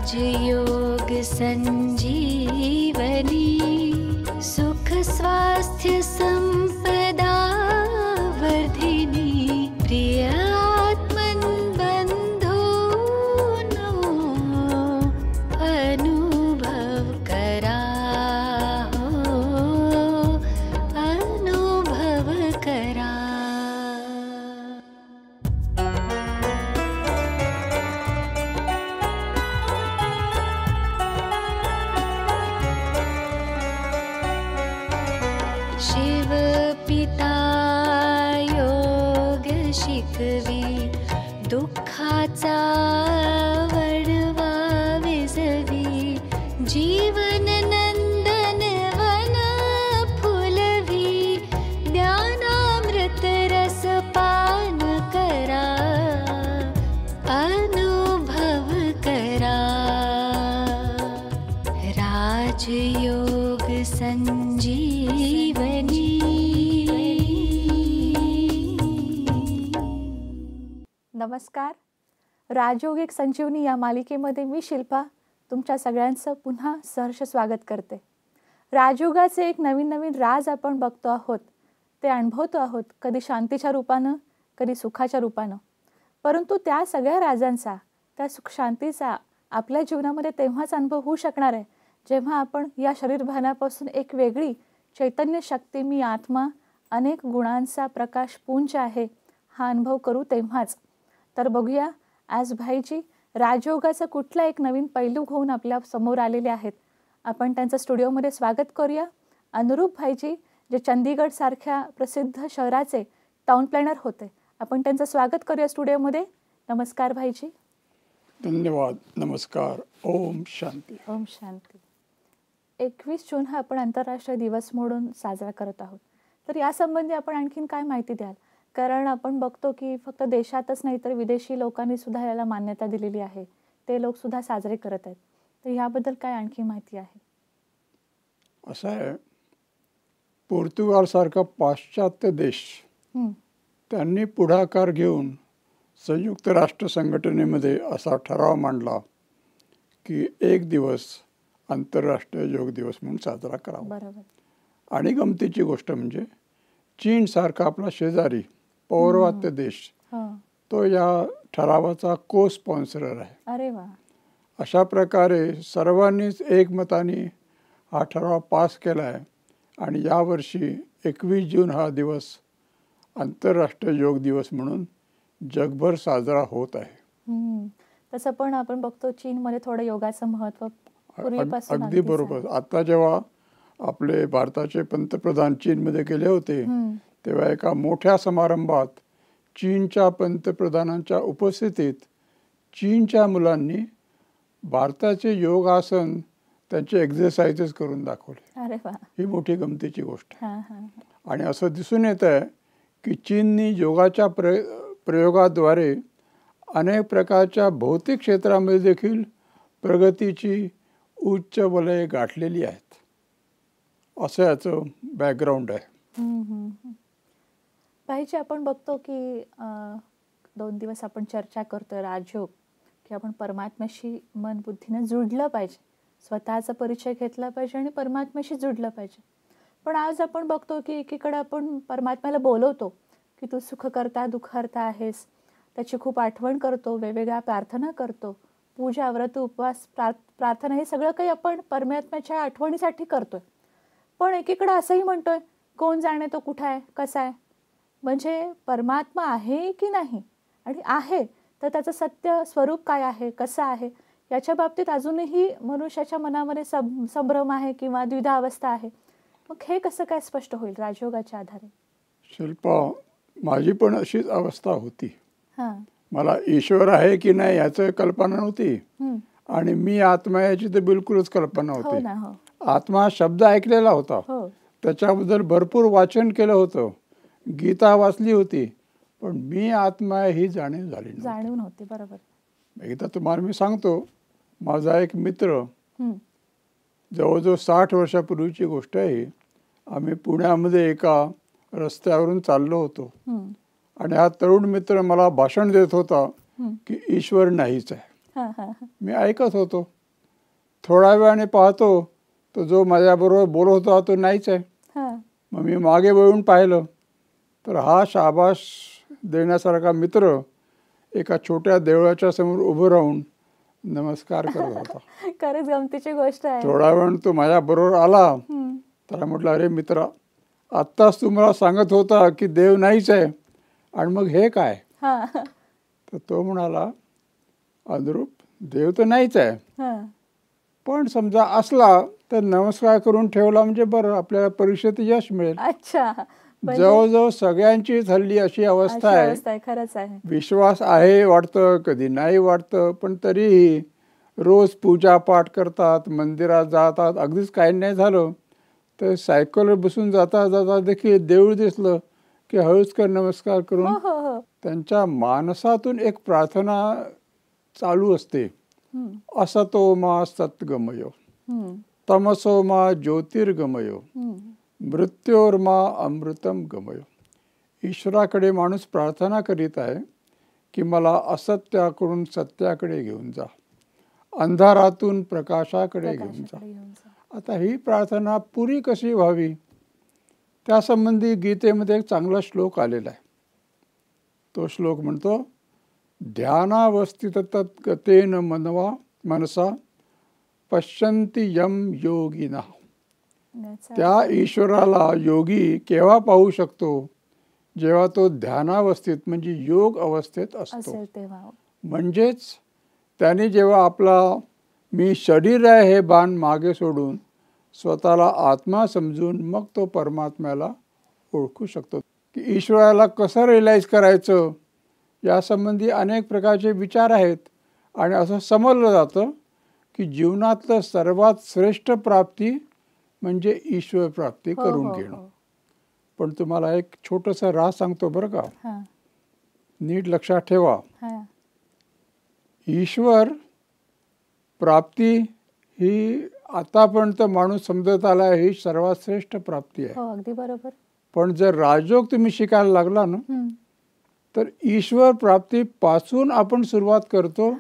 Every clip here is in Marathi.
राजयोग संजीवनी सुख स्वास्थ्य संपदा वर्धिनी प्रिय आत्मन बंधो नो अनुभव करा अनुभव करा। शिव पिता योग शिकवी दुःखाचा वडवा विझवी जीवन नंदन वन फुलवी ज्ञानामृत रस पान करा अनुभव करा। राजयोग संजीवनी। नमस्कार, राजयोग एक संजीवनी या मालिकेमध्ये मी शिल्पा तुमच्या सगळ्यांचं पुन्हा सहर्ष स्वागत करते। राजयोगाचे एक नवीन नवीन राज आपण बघतो आहोत, ते अनुभवतो आहोत, कधी शांतीच्या रूपानं कधी सुखाच्या रूपानं। परंतु त्या सगळ्या राजांचा, त्या सुख शांतीचा आपल्या जीवनामध्ये तेव्हाच अनुभव होऊ शकणार आहे जेव्हा आपण या शरीरभानापासून एक वेगळी चैतन्य शक्ती, मी आत्मा, अनेक गुणांचा प्रकाश पुंज आहे, हा अनुभव करू तेव्हाच। तर बघूया आज भाईजी राजयोगाचा कुठला एक नवीन पैलू घेऊन आपल्या समोर आलेले आहेत। आपण त्यांचं स्टुडिओमध्ये स्वागत करूया। अनुरूप भाईजी जे चंदीगड सारख्या प्रसिद्ध शहराचे टाउन प्लॅनर होते, आपण त्यांचं स्वागत करूया स्टुडिओमध्ये। नमस्कार भाईजी। धन्यवाद, नमस्कार, ओम शांती। ओम शांती। 21 जून हा आपण आंतरराष्ट्रीय दिवस म्हणून साजरा करत आहोत, तर यासंबंधी आपण आणखीन काय माहिती द्याल? कारण आपण बघतो की फक्त देशातच नाही तर विदेशी लोकांनी सुद्धा याला मान्यता दिलेली आहे, ते लोक सुद्धा साजरे करत आहेत, तर याबद्दल काय आणखी माहिती आहे? असं आहे, पोर्तुगाल सारखा पाश्चात्य देश त्यांनी पुढाकार घेऊन संयुक्त राष्ट्र संघटनेमध्ये असा ठराव मांडला की एक दिवस आंतरराष्ट्रीय योग दिवस म्हणून साजरा करावा। बरोबर। आणि गमतीची गोष्ट म्हणजे चीन सारखा आपला शेजारी पौर्वात्य देश तो या ठरावाचा को स्पॉन्सरर आहे। अरे वा। अशा प्रकारे सर्वांनीच एकमताने हा ठराव पास केला आहे आणि यावर्षी 21 जून हा दिवस आंतरराष्ट्रीय योग दिवस म्हणून जगभर साजरा होत आहे। तसं पण आपण बघतो चीनमध्ये थोडं योगाचं महत्त्व पूर्वीपासून अगदी बरोबर। आता जेव्हा आपले भारताचे पंतप्रधान चीनमध्ये गेले होते तेव्हा एका मोठ्या समारंभात चीनच्या पंतप्रधानांच्या उपस्थितीत चीनच्या मुलांनी भारताचे योगासन त्यांचे एक्सरसाइजेस करून दाखवले। अरे वा। ही मोठी गमतीची गोष्ट आहे। आणि असं दिसून येत आहे की चीननी योगाच्या प्रयोगाद्वारे अनेक प्रकारच्या भौतिक क्षेत्रामध्ये देखील प्रगतीची उच्च वलय गाठलेली आहेत, असं याचं बॅकग्राऊंड आहे। भाईजी आपण बघतो की 2 दिवस आपण चर्चा करतोय राजयोग, की आपण परमात्म्याशी मन बुद्धीने जुडलं पाहिजे, स्वतःचा परिचय घेतला पाहिजे आणि परमात्म्याशी जुडलं पाहिजे। पण आज आपण बघतो की एकीकडे आपण परमात्म्याला बोलवतो की तू सुख करता दुःख हरता आहेस, त्याची खूप आठवण करतो, वेगवेगळ्या प्रार्थना करतो, पूजा व्रत उपवास प्रार्थना हे सगळं काही आपण परमात्म्याच्या आठवणीसाठी करतोय। पण एकीकडे असंही म्हणतोय कोण जाणे तो कुठं आहे कसा आहे, म्हणजे परमात्मा आहे की नाही, आणि आहे तर त्याचं सत्य स्वरूप काय आहे कसं आहे याच्या बाबतीत अजूनही मनुष्याच्या मनामध्ये संभ्रम आहे किंवा द्विधा अवस्था आहे। मग हे कसं काय स्पष्ट होईल राजयोगाच्या आधारे? शिल्पा, माझी पण अशीच अवस्था होती। मला ईश्वर आहे की नाही याची कल्पना नव्हती आणि मी आत्मा याची तर बिलकुलच कल्पना होती। आत्मा शब्द ऐकलेला होता, त्याच्याबद्दल भरपूर वाचन केलं होतं, गीता वाचली होती, पण मी आत्मा ही जाणीव नव्हती। बरोबर। एकदा तुम्हाला मी सांगतो, माझा एक मित्र, जवळजवळ 60 वर्षापूर्वीची गोष्ट आहे, आम्ही पुण्यामध्ये एका रस्त्यावरून चाललो होतो आणि हा तरुण मित्र मला भाषण देत होता की ईश्वर नाहीच आहे। मी ऐकत होतो. थोड्या वेळाने पाहतो तो जो माझ्याबरोबर बोलत होता तो नाहीच आहे. मग मी मागे वळून पाहिलं तर हा शाबास देण्यासारखा मित्र एका छोट्या देवळाच्या समोर उभं राहून नमस्कार करत होता. खरंच गमतीची गोष्ट आहे. थोडा वेळ तो माझ्या बरोबर आला. त्याला म्हटलं, अरे मित्रा, आत्ताच तू मला सांगत होता की देव नाहीच आहे आणि मग हे काय? तर तो म्हणाला, अनुरूप, देव तर नाहीच आहे, पण समजा असला तर नमस्कार करून ठेवला म्हणजे बरं, आपल्याला परीक्षेत यश मिळेल. अच्छा. जवळजवळ सगळ्यांचीच हल्ली अशी अवस्था आहे. खरंच आहे. विश्वास आहे वाटतं, कधी नाही वाटतं, पण तरीही रोज पूजा पाठ करतात, मंदिरात जातात. अगदीच काही नाही झालं तर सायकलवर बसून जाता जाता देखील देऊळ दिसलं की हळूचकर नमस्कार करून त्यांच्या मानसातून एक प्रार्थना चालू असते. असतो मा सत्गमयो, तमसो मा ज्योतिर्गमयो, मृत्योर्मा अमृतम गमयो. ईश्वराकडे माणूस प्रार्थना करीत आहे की मला असत्याकडून सत्याकडे घेऊन जा, अंधारातून प्रकाशाकडे घेऊन जा. आता ही प्रार्थना पुरी कशी व्हावी त्यासंबंधी गीतेमध्ये एक चांगला श्लोक आलेला आहे. तो श्लोक म्हणतो, ध्यानावस्थित तद्गतेन मनसा पश्यन्ति यम योगिनः. त्या ईश्वराला योगी केव्हा पाहू शकतो? जेव्हा तो ध्यानावस्थित म्हणजे योग अवस्थेत असतो. म्हणजेच त्याने जेव्हा आपला मी शरीर आहे हे भान मागे सोडून स्वतःला आत्मा समजून मग तो परमात्म्याला ओळखू शकतो. की ईश्वराला कसं रिअलाइज करायचं यासंबंधी अनेक प्रकारचे विचार आहेत आणि असं समजलं जातं की जीवनातलं सर्वात श्रेष्ठ प्राप्ती म्हणजे ईश्वर प्राप्ती करून घेणं. पण तुम्हाला एक छोटंसं राज सांगतो बरं का, नीट लक्षात ठेवा. ईश्वर प्राप्ती ही आतापर्यंत माणूस समजत आला ही सर्वात श्रेष्ठ प्राप्ती आहे. अगदी बरोबर. पण जर राजयोग तुम्ही शिकायला लागला ना तर ईश्वर प्राप्ती पासून आपण सुरुवात करतो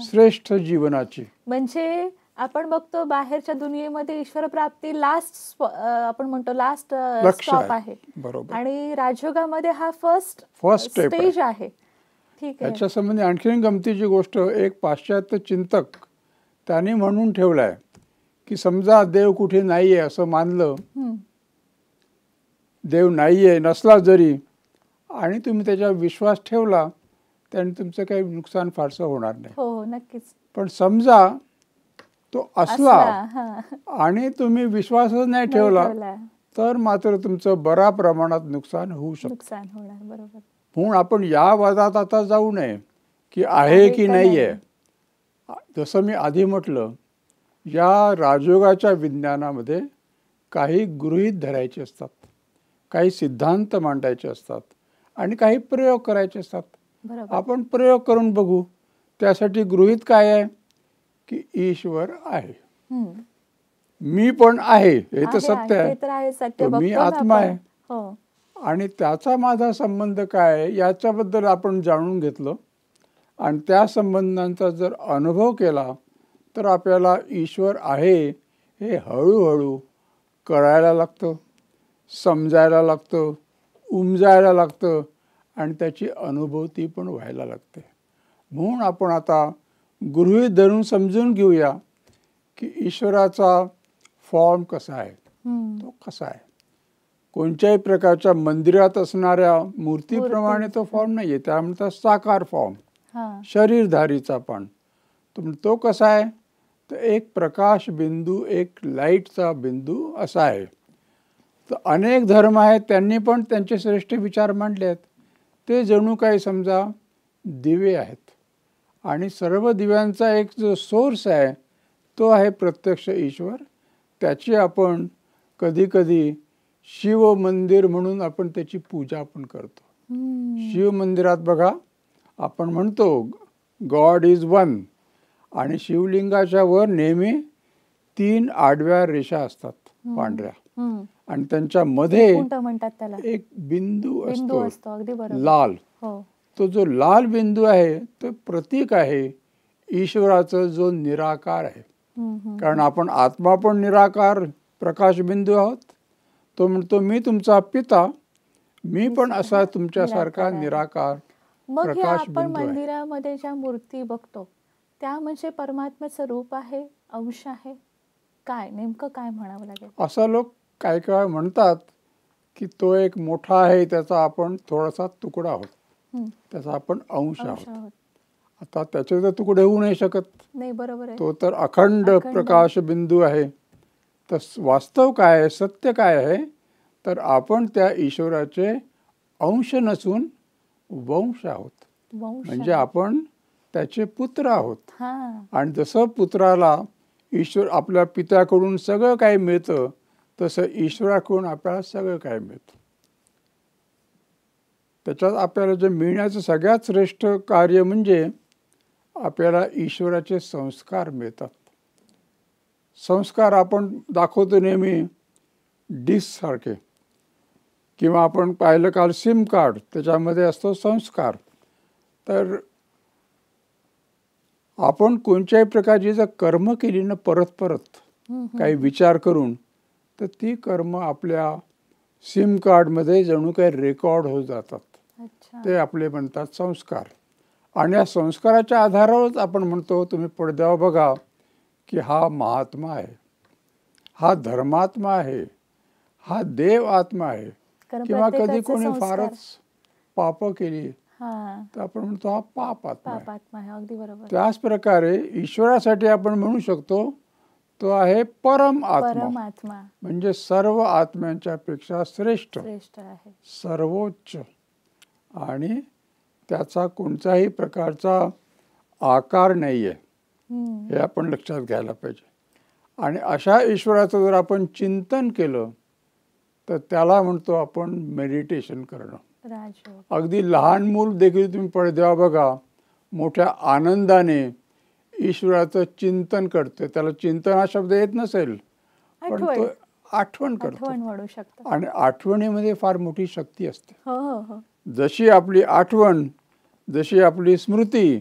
श्रेष्ठ जीवनाची. म्हणजे आपण बघतो बाहेरच्या दुनियेमध्ये ईश्वर प्राप्ती लास्ट आपण म्हणतो लास्ट स्टॉप आहे. बरोबर. आणि राजयोगामध्ये हा फर्स्ट स्टेज आहे. ठीक आहे. याच्या संबंधी आणखी गमतीची गोष्ट, एक पाश्चात्य चिंतक त्याने म्हणून ठेवलाय की समजा देव कुठे नाहीये असं मानलं, देव नाहीये नसला जरी आणि तुम्ही त्याच्यावर विश्वास ठेवला त्याने तुमचं काही नुकसान फारसं होणार नाही. हो नक्कीच. पण समजा तो असला आणि तुम्ही विश्वासच नाही ठेवला तर मात्र तुमचं बऱ्या प्रमाणात नुकसान होऊ शकतं. बरोबर. म्हणून आपण या वादात आता जाऊ नये की आहे की नाहीये. जसं मी आधी म्हटलं, या राजयोगाच्या विज्ञानामध्ये काही गृहीत धरायचे असतात, काही सिद्धांत मांडायचे असतात आणि काही प्रयोग करायचे असतात. आपण प्रयोग करून बघू. त्यासाठी गृहीत काय आहे की ईश्वर आहे, मी पण आहे, हे तर सत्य आहे, तो मी आत्मा आहे. आणि त्याचा माझा संबंध काय आहे याच्याबद्दल आपण जाणून घेतलं आणि त्या संबंधांचा जर अनुभव केला तर आपल्याला ईश्वर आहे हे हळूहळू कळायला लागतं, समजायला लागतं, उमजायला लागतं आणि त्याची अनुभूती पण व्हायला लागते. म्हणून आपण आता गृहीत धरून समजून घेऊया की ईश्वराचा फॉर्म कसा आहे, तो कसा आहे. कोणत्याही प्रकारच्या मंदिरात असणाऱ्या मूर्तीप्रमाणे तो फॉर्म नाही आहे, त्या म्हणतात साकार फॉर्म, शरीरधारीचा. पण तो कसा आहे तर एक प्रकाश बिंदू, एक लाईटचा बिंदू असा आहे. तर अनेक धर्म आहेत, त्यांनी पण त्यांचे श्रेष्ठ विचार मांडले आहेत. ते जणू काही समजा दिवे आहेत आणि सर्व दिव्यांचा एक जो सोर्स आहे तो आहे प्रत्यक्ष ईश्वर. त्याची आपण कधी कधी शिव मंदिर म्हणून आपण त्याची पूजा पण करतो. शिव मंदिरात बघा आपण म्हणतो गॉड इज वन आणि शिवलिंगाच्या वर नेहमी 3 आडव्या रेषा असतात पांढऱ्या आणि त्यांच्या मध्ये एक बिंदू असतो लाल. तो जो लाल बिंदू आहे तो प्रतीक आहे ईश्वराचा जो निराकार आहे, कारण आपण आत्मा पण निराकार प्रकाशबिंदू आहोत. तो म्हणतो मी तुमचा पिता, मी पण असा तुमच्यासारखा निराकार मग हे आपण प्रकाशबिंदू आहे. मंदिरामध्ये ज्या मूर्ती बघतो त्या म्हणजे परमात्म्याचं रूप आहे, अंश आहे, काय नेमकं काय म्हणावं लागेल? असं लोक काय काय म्हणतात की तो एक मोठा आहे, त्याचा आपण थोडासा तुकडा आहोत, त्याचा आपण अंश आहोत. आता त्याचे तर तुकडे होऊ नाही शकत. नाही, बरोबर आहे. तो तर अखंड प्रकाश बिंदू आहे. तर वास्तव काय आहे, सत्य काय आहे, तर आपण त्या ईश्वराचे अंश नसून वंश आहोत. म्हणजे आपण त्याचे पुत्र आहोत. आणि जसं पुत्राला ईश्वर आपल्या पित्याकडून सगळं काही मिळतं, तसं ईश्वराकडून आपल्याला सगळं काही मिळतं. त्याच्यात आपल्याला जे मिळण्याचं सगळ्यात श्रेष्ठ कार्य म्हणजे आपल्याला ईश्वराचे संस्कार मिळतात. संस्कार आपण दाखवतो नेहमी डिस्कसारखे, किंवा आपण पाहिलं काल सिम कार्ड, त्याच्यामध्ये असतो संस्कार. तर आपण कोणत्याही प्रकारची जर कर्म केली ना परत परत काही विचार करून, तर ती कर्म आपल्या सिम कार्डमध्ये जणू काही रेकॉर्ड होत जातात. ते आपले म्हणतात संस्कार. आणि या संस्काराच्या आधारावरच आपण म्हणतो, तुम्ही पडद्यावर बघा की हा महात्मा आहे, हा धर्मात्मा आहे, हा देव आत्मा आहे. किंवा कधी कोणी फारच पाप केली तर आपण म्हणतो हा पाप आत्मा आहे. त्याच प्रकारे ईश्वरासाठी आपण म्हणू शकतो तो आहे परम आत्मा, म्हणजे सर्व आत्म्यांच्या पेक्षा श्रेष्ठ आहे, सर्वोच्च. आणि त्याचा कोणत्याही प्रकारचा आकार नाहीये, हे आपण लक्षात घ्यायला पाहिजे. आणि अशा ईश्वराचं जर आपण चिंतन केलं तर त्याला म्हणतो आपण मेडिटेशन करणं. अगदी लहान मूल देखील तुम्ही पडद्यावर बघा, मोठ्या आनंदाने ईश्वराचं चिंतन करते. त्याला चिंतन हा शब्द येत नसेल, पण तो आठवण करतो. आणि आठवणीमध्ये फार मोठी शक्ती असते. जशी आपली आठवण, जशी आपली स्मृती,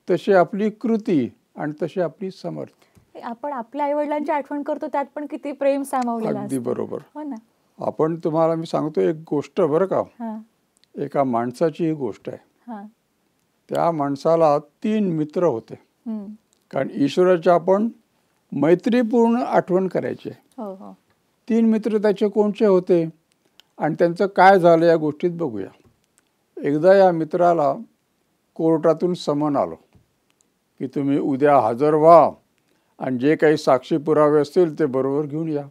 तशी आपली कृती आणि तशी आपली समर्थ. आपण आपल्या आई वडिलांची आठवण करतो, त्यात पण किती प्रेम सामावलेलं असतं. अगदी बरोबर. आपण तुम्हाला मी सांगतो एक गोष्ट बरं का, एका माणसाची ही गोष्ट आहे. त्या माणसाला 3 मित्र होते. कारण ईश्वराची आपण मैत्रीपूर्ण आठवण करायची. 3 मित्र त्याचे कोणचे होते आणि त्यांचं काय झालं या गोष्टीत बघूया. एकदा या मित्राला कोर्टातून समन आलं की तुम्ही उद्या हजर व्हा आणि जे काही साक्षी पुरावे असतील ते बरोबर घेऊन या.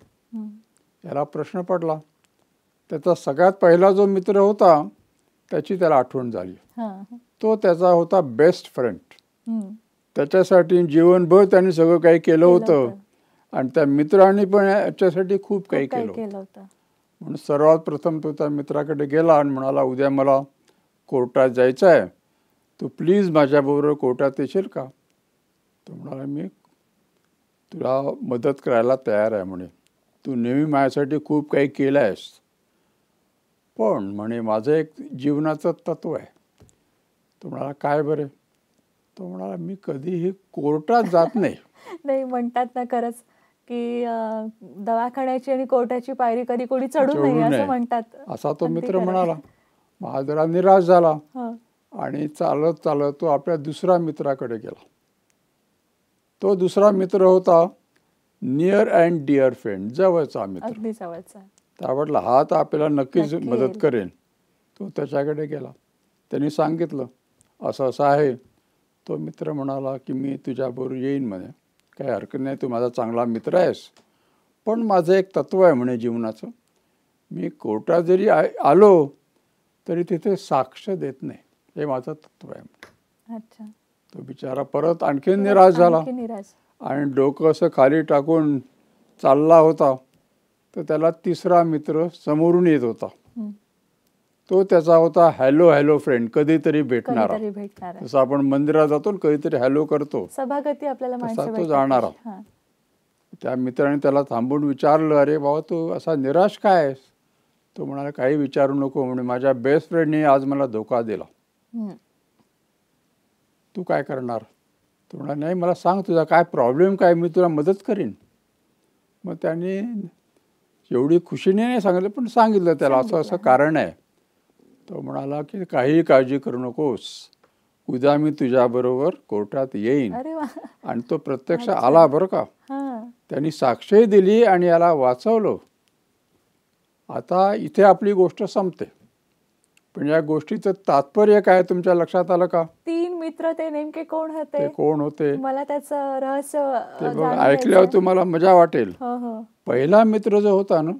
याला प्रश्न पडला. त्याचा सगळ्यात पहिला जो मित्र होता त्याची त्याला आठवण झाली. तो त्याचा होता बेस्ट फ्रेंड. त्याच्यासाठी जीवनभर त्याने सगळं काही केलं होतं आणि त्या मित्रांनी पण याच्यासाठी खूप काही केलं होतं. म्हणून सर्वात प्रथम तो त्या मित्राकडे गेला आणि म्हणाला, उद्या मला कोर्टात जायचं आहे, तू प्लीज माझ्याबरोबर कोर्टात येशील का? तो म्हणाला, मी तुला मदत करायला तयार आहे म्हणे, तू नेहमी माझ्यासाठी खूप काही केलं आहेस, पण म्हणे माझं एक जीवनाचं तत्व आहे. तो म्हणाला, काय बरे? तो म्हणाला, मी कधीही कोर्टात जात नाही. नाही, म्हणतात ना खरंच की दवाखान्याची आणि कोर्टाची पायरी कधी कोणी चढू नये असं म्हणतात. असा तो मित्र म्हणाला. मला जरा निराश झाला आणि चालत चालत तो आपल्या दुसऱ्या मित्राकडे गेला. तो दुसरा मित्र होता नियर अँड डिअर फ्रेंड, जवळचा मित्र, अगदी जवळचा. त्यावेळेला हा तर आपल्याला नक्कीच मदत करेन. तो त्याच्याकडे गेला. त्यांनी सांगितलं असं असं आहे. तो मित्र म्हणाला की मी तुझ्याबरोबर येईन म्हणे, काही हरकत नाही, तू माझा चांगला मित्र आहेस, पण माझं एक तत्व आहे म्हणे जीवनाचं, मी कोर्टात जरी आलो तरी तिथे साक्ष देत नाही, हे माझं तत्व आहे. अच्छा. तो बिचारा परत आणखी निराश झाला आणि डोकं असं खाली टाकून चालला होता. तर त्याला तिसरा मित्र समोरून येत होता. तो त्याचा होता हॅलो हॅलो फ्रेंड, कधीतरी भेटणारा. जसं आपण मंदिरात जातो कधीतरी हॅलो करतो, सभागती आपल्याला तसा तो जाणारा. त्या मित्राने त्याला थांबून विचारलं, अरे बाबा तू असा निराश काय आहेस? तो म्हणाला, काही विचारू नको म्हणे, माझ्या बेस्ट फ्रेंडने आज मला धोका दिला. तू काय करणार? तो म्हणा नाही मला सांग तुझा काय प्रॉब्लेम काय, मी तुला मदत करीन. मग त्याने एवढी खुशीने नाही सांगितलं पण सांगितलं त्याला असं असं कारण आहे. तो म्हणाला की काही काळजी करू नकोस, उद्या मी तुझ्याबरोबर कोर्टात येईन. आणि तो प्रत्यक्ष आला बरं का. त्यांनी साक्षी दिली आणि याला वाचवलं. आता इथे आपली गोष्ट संपते. पण या गोष्टीचं तात्पर्य काय तुमच्या लक्षात आलं का? 3 मित्र ते नेमके कोण होते? ते कोण होते मला त्याचं रहस्य ऐकल्यावर तुम्हाला मजा वाटेल. पहिला मित्र जो होता ना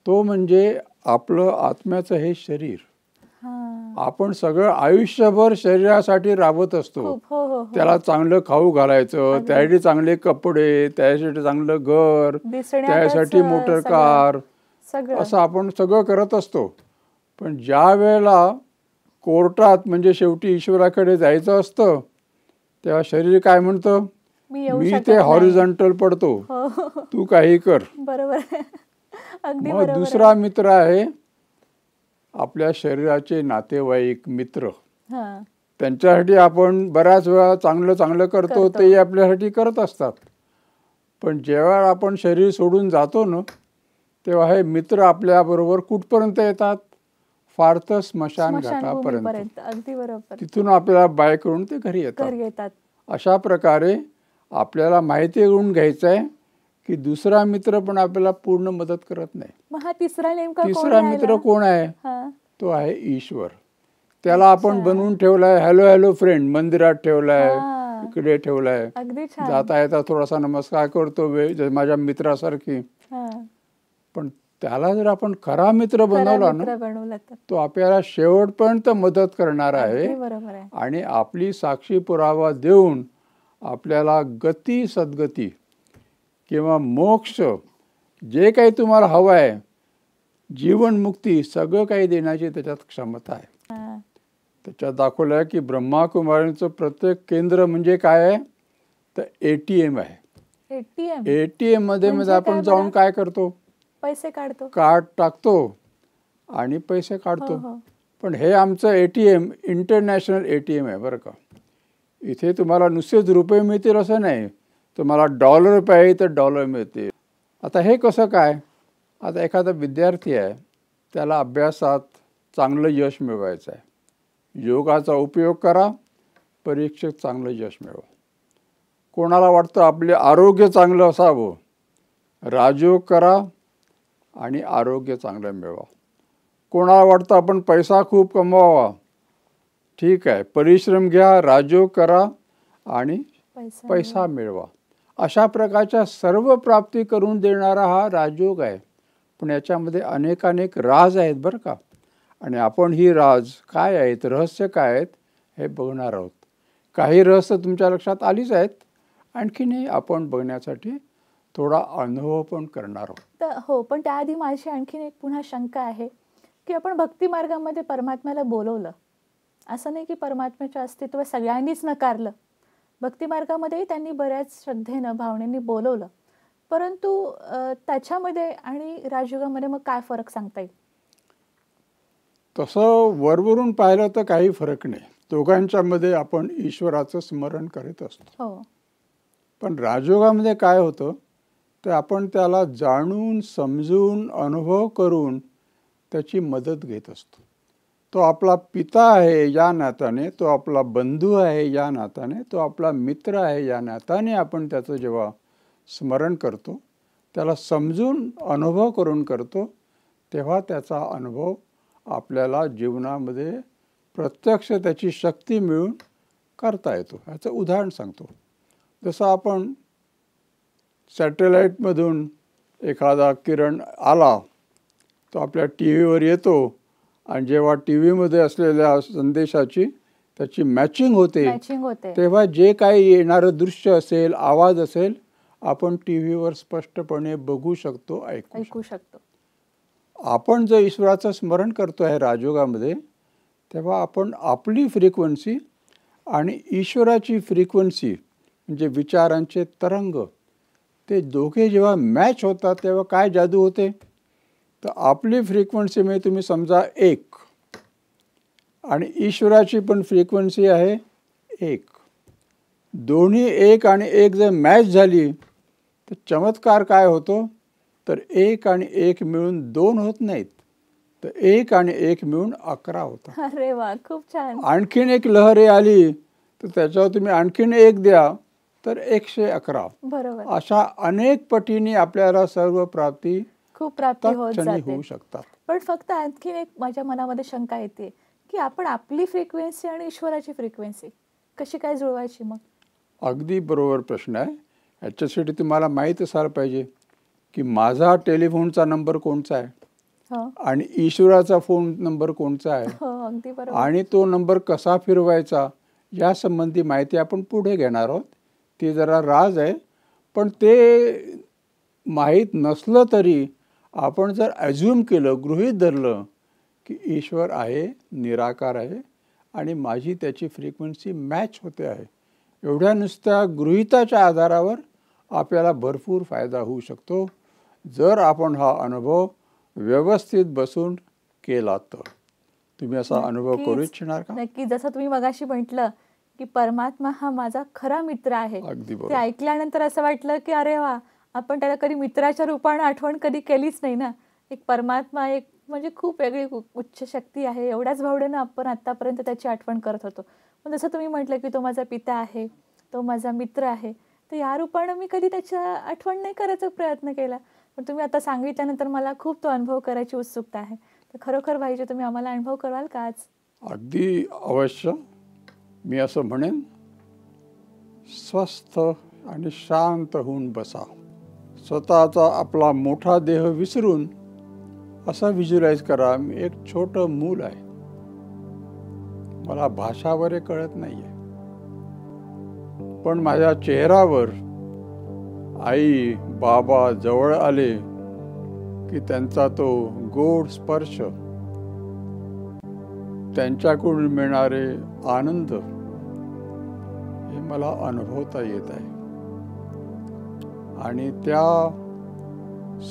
तो म्हणजे आपलं आत्म्याचं हे शरीर. आपण सगळं आयुष्यभर शरीरासाठी राबत असतो. त्याला चांगलं खाऊ घालायचं, त्यासाठी चांगले कपडे, त्यासाठी चांगलं घर, त्यासाठी मोटर कार, असं आपण सगळं करत असतो. पण ज्या वेळेला कोर्टात म्हणजे शेवटी ईश्वराकडे जायचं असतं तेव्हा शरीर काय म्हणतं, मी ते हॉरिझॉन्टल पडतो, तू काही कर. बरोबर. मग दुसरा मित्र आहे आपल्या शरीराचे नातेवाईक मित्र. त्यांच्यासाठी आपण बऱ्याच वेळा चांगलं चांगलं करतो, ते आपल्यासाठी करत असतात. पण जेव्हा आपण शरीर सोडून जातो ना तेव्हा हे मित्र आपल्याबरोबर कुठपर्यंत येतात, फार तर स्मशान घाटापर्यंत. अगदी बरोबर. तिथून आपल्याला बाय करून ते घरी येतात. अशा प्रकारे आपल्याला माहिती घेऊन घ्यायचं आहे की दुसरा मित्र पण आपल्याला पूर्ण मदत करत नाही. तिसरा मित्र कोण आहे? तो आहे ईश्वर. त्याला आपण बनवून ठेवलाय. हॅलो हॅलो फ्रेंड मंदिरात ठेवलाय, इकडे ठेवलाय, जाता येता थोडासा नमस्कार करतो माझ्या मित्रासारखी. पण त्याला जर आपण खरा मित्र बनवला ना तो आपल्याला शेवटपर्यंत मदत करणार आहे आणि आपली साक्षी पुरावा देऊन आपल्याला गती सद्गती किंवा मोक्ष जे काही तुम्हाला हवं आहे, जीवनमुक्ती, सगळं काही देण्याची त्याच्यात क्षमता आहे. त्याच्यात दाखवलं आहे की ब्रह्माकुमारीचं प्रत्येक केंद्र म्हणजे काय आहे तर ATM आहे. ATM मध्ये आपण जाऊन काय करतो, पैसे काढतो, कार्ड टाकतो आणि पैसे काढतो. पण हे आमचं ATM इंटरनॅशनल ATM आहे बरं का. इथे तुम्हाला नुसतेच रुपये मिळतील असं नाही, तुम्हाला डॉलर पाहिजे तर डॉलर मिळतील. आता हे कसं काय? आता एखादा विद्यार्थी आहे, त्याला अभ्यासात चांगलं यश मिळवायचं आहे. योगाचा उपयोग करा, परीक्षेत चांगलं यश मिळवा. कोणाला वाटतं आपले आरोग्य चांगलं असावं, राजयोग करा आणि आरोग्य चांगलं मिळवा. कोणाला वाटतं आपण पैसा खूप कमवावा, ठीक आहे, परिश्रम घ्या, राजयोग करा आणि पैसा मिळवा. अशा प्रकारच्या सर्व प्राप्ती करून देणारा हा राजयोग आहे. पण याच्यामध्ये अनेक राज आहेत बरं का. आणि आपण ही राज काय आहेत, रहस्य काय आहेत हे बघणार आहोत. काही रहस्य तुमच्या लक्षात आलीच आहेत, आणखीनही आपण बघण्यासाठी थोडा अनुभव पण करणार आहोत. हो, पण त्याआधी माझी आणखीन एक पुन्हा शंका आहे की आपण भक्ती मार्गामध्ये परमात्म्याला बोलवलं, असं नाही की परमात्म्याचं अस्तित्व सगळ्यांनीच नकारलं. भक्ती मार्गामध्येही त्यांनी बऱ्याच श्रद्धेनं भावनेनी बोलवलं. परंतु त्याच्यामध्ये आणि राजयोगामध्ये मग काय फरक सांगता येईल? तसं वरवरून पाहिलं तर काही फरक नाही. दोघांच्यामध्ये आपण ईश्वराचं स्मरण करीत असतो. पण राजयोगामध्ये काय होतं तर आपण त्याला जाणून समजून अनुभव करून त्याची मदत घेत असतो. तो आपला पिता आहे या नात्याने, तो आपला बंधू आहे या नात्याने, तो आपला मित्र आहे या नात्याने आपण त्याचं जेव्हा स्मरण करतो, त्याला समजून अनुभव करून करतो, तेव्हा त्याचा अनुभव आपल्याला जीवनामध्ये प्रत्यक्ष त्याची शक्ती मिळून करता येतो. याचं उदाहरण सांगतो. जसं आपण सॅटेलाईटमधून एखादा किरण आला तो आपल्या TV येतो आणि जेव्हा TV असलेल्या संदेशाची त्याची मॅचिंग होते तेव्हा जे काही येणारं दृश्य असेल, आवाज असेल, आपण TV स्पष्टपणे बघू शकतो, ऐकू शकतो. आपण जर ईश्वराचं स्मरण करतो आहे राजयोगामध्ये, तेव्हा आपण आपली फ्रिक्वेन्सी आणि ईश्वराची फ्रिक्वेन्सी म्हणजे विचारांचे तरंग ते दोघे जेव्हा मॅच होतात तेव्हा काय जादू होते तर आपली फ्रिक्वेन्सी म्हणजे तुम्ही समजा 1 आणि ईश्वराची पण फ्रिक्वेन्सी आहे 1. दोन्ही 1 आणि 1 जर मॅच झाली तर चमत्कार काय होतो, तर 1 आणि 1 मिळून 2 होत नाहीत, तर 1 आणि 1 मिळून 11 होतात. अरे वा, खूप छान. आणखीन एक लहरी आली तर त्याच्यावर तुम्ही आणखीन 1 द्या तर 111. बरोबर. अशा अनेक पटीने आपल्याला सर्व प्राप्ती खूप प्राप्ती होत जाते, होऊ शकतात. पण फक्त आणखीन एक माझ्या मनामध्ये शंका येते की आपण आपली फ्रिक्वेन्सी आणि ईश्वराची फ्रिक्वेन्सी कशी काय जुळवायची मग? अगदी बरोबर प्रश्न आहे. याच्यासाठी तुम्हाला माहीत असायला पाहिजे की माझा टेलिफोनचा नंबर कोणता आहे आणि ईश्वराचा फोन नंबर कोणता आहे. अगदी बरोबर. आणि तो नंबर कसा फिरवायचा या संबंधी माहिती आपण पुढे घेणार आहोत. ते जरा राज आहे, पण ते माहीत नसलं तरी आपण जर ॲझ्युम केलं, गृहीत धरलं की ईश्वर आहे, निराकार आहे आणि माझी त्याची फ्रिक्वेन्सी मॅच होते आहे, एवढ्या नुसत्या गृहीताच्या आधारावर आपल्याला भरपूर फायदा होऊ शकतो जर आपण हा अनुभव व्यवस्थित बसून केला तर. तुम्ही असा अनुभव करू इच्छिणार का? नक्की. जसं तुम्ही मगाशी म्हटलं की परमात्मा हा माझा खरा मित्र आहे, ते ऐकल्यानंतर असं वाटलं की अरे वा, आपण त्याला कधी मित्राच्या रूपाने आठवण कधी केलीच नाही ना. एक परमात्मा एक म्हणजे खूप वेगळी उच्च शक्ती आहे, एवढ्याच भावनेनं आपण आतापर्यंत त्याची आठवण करत होतो. पण जसं तुम्ही म्हटलं की तो माझा पिता आहे, तो माझा मित्र आहे, तर या रूपानं मी कधी त्याच्या आठवण नाही करायचा प्रयत्न केला. पण तुम्ही आता सांगितल्यानंतर मला खूप तो अनुभव करायची उत्सुकता आहे. तर खरोखर भाईजी तुम्ही आम्हाला अनुभव कराल का आज? अगदी अवश्य. मी असं म्हणेन, स्वस्थ आणि शांत होऊन बसा. स्वतःचा आपला मोठा देह विसरून असं व्हिज्युअलाइज करा, मी एक छोटं मूल आहे, मला भाषा वगैरे कळत नाहीये, पण माझ्या चेहऱ्यावर आई बाबा जवळ आले की त्यांचा तो गोड स्पर्श, त्यांच्याकडून मिळणारे आनंद हे मला अनुभवता येत आहे. आणि त्या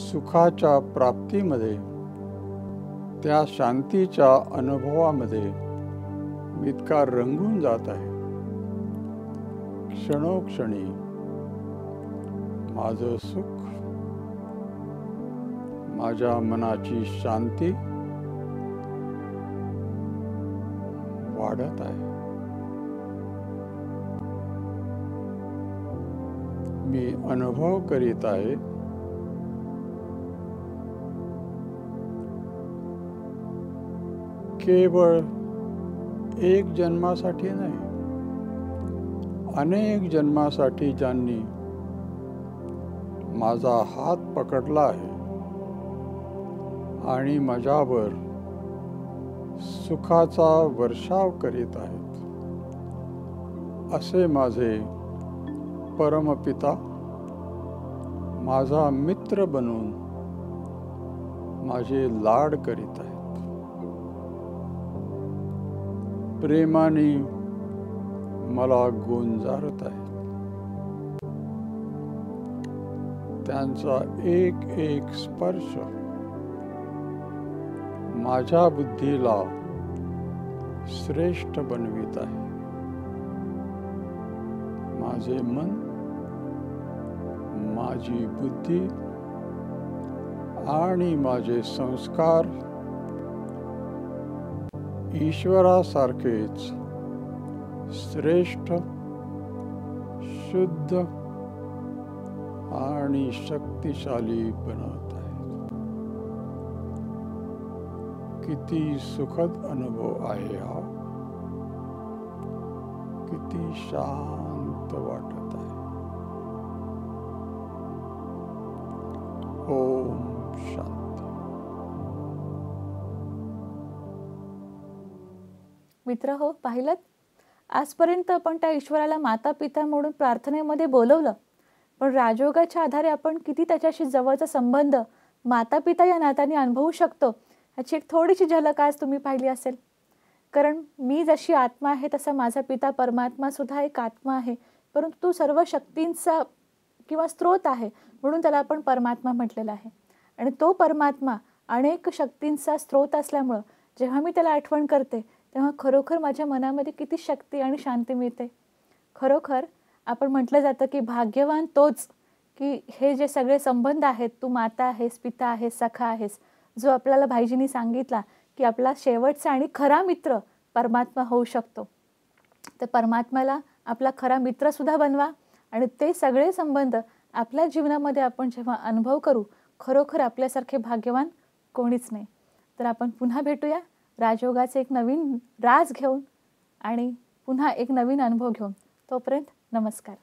सुखाच्या प्राप्तीमध्ये, त्या शांतीच्या अनुभवामध्ये मी इतका रंगून जात आहे. क्षणोक्षणी माझं सुख, माझ्या मनाची शांती वाढत आहे. मी अनुभव करीत आहे केवळ एक जन्मासाठी नाही, अनेक जन्मासाठी ज्यांनी माझा हात पकडला आहे आणि माझ्यावर सुखाचा वर्षाव करीत आहेत, असे माझे परमपिता माझा मित्र बनून माझे लाड करीत आहेत. प्रेमाने मला गुंजारत आहेत. त्यांचा एक एक स्पर्श माझ्या बुद्धीला श्रेष्ठ बनवित आहे. माझे मन, माझी बुद्धी आणि माझे संस्कार ईश्वरासारखेच श्रेष्ठ, शुद्ध आणि शक्तिशाली बनत आहेत. किती सुखद अनुभव आहे हा. किती शांत वाटत आहे. ओम शांती. मित्र हो, पाहिलं, आजपर्यंत आपण त्या ईश्वराला माता पिता म्हणून प्रार्थनेमध्ये बोलवलं, पण राजयोगाच्या आधारे आपण किती त्याच्याशी जवळचा संबंध माता पिता या नात्याने अनुभवू शकतो ह्याची एक थोडीशी झलक आज तुम्ही पाहिली असेल. कारण मी जशी आत्मा आहे तसा माझा पिता परमात्मा सुद्धा एक आत्मा आहे, परंतु तो सर्व शक्तींचा किंवा स्रोत आहे, म्हणून त्याला आपण परमात्मा म्हटलेला आहे. आणि तो परमात्मा अनेक शक्तींचा स्रोत असल्यामुळं जेव्हा मी त्याला आठवण करते तेव्हा खरोखर माझ्या मनामध्ये किती शक्ती आणि शांती मिळते. खरोखर आपण म्हटलं जातं की भाग्यवान तोच की हे जे सगळे संबंध आहेत, तू माता आहेस, पिता आहेस, सखा आहेस, जो आपल्याला भाईजींनी सांगितला की आपला शेवटचा आणि खरा मित्र परमात्मा होऊ शकतो. तर परमात्म्याला आपला खरा मित्रसुद्धा बनवा आणि ते सगळे संबंध आपल्या जीवनामध्ये आपण जेव्हा अनुभव करू, खरोखर आपल्यासारखे भाग्यवान कोणीच नाही. तर आपण पुन्हा भेटूया राजयोगाचे एक नवीन राज घेऊन आणि पुन्हा एक नवीन अनुभव घेऊन. तोपर्यंत नमस्कार.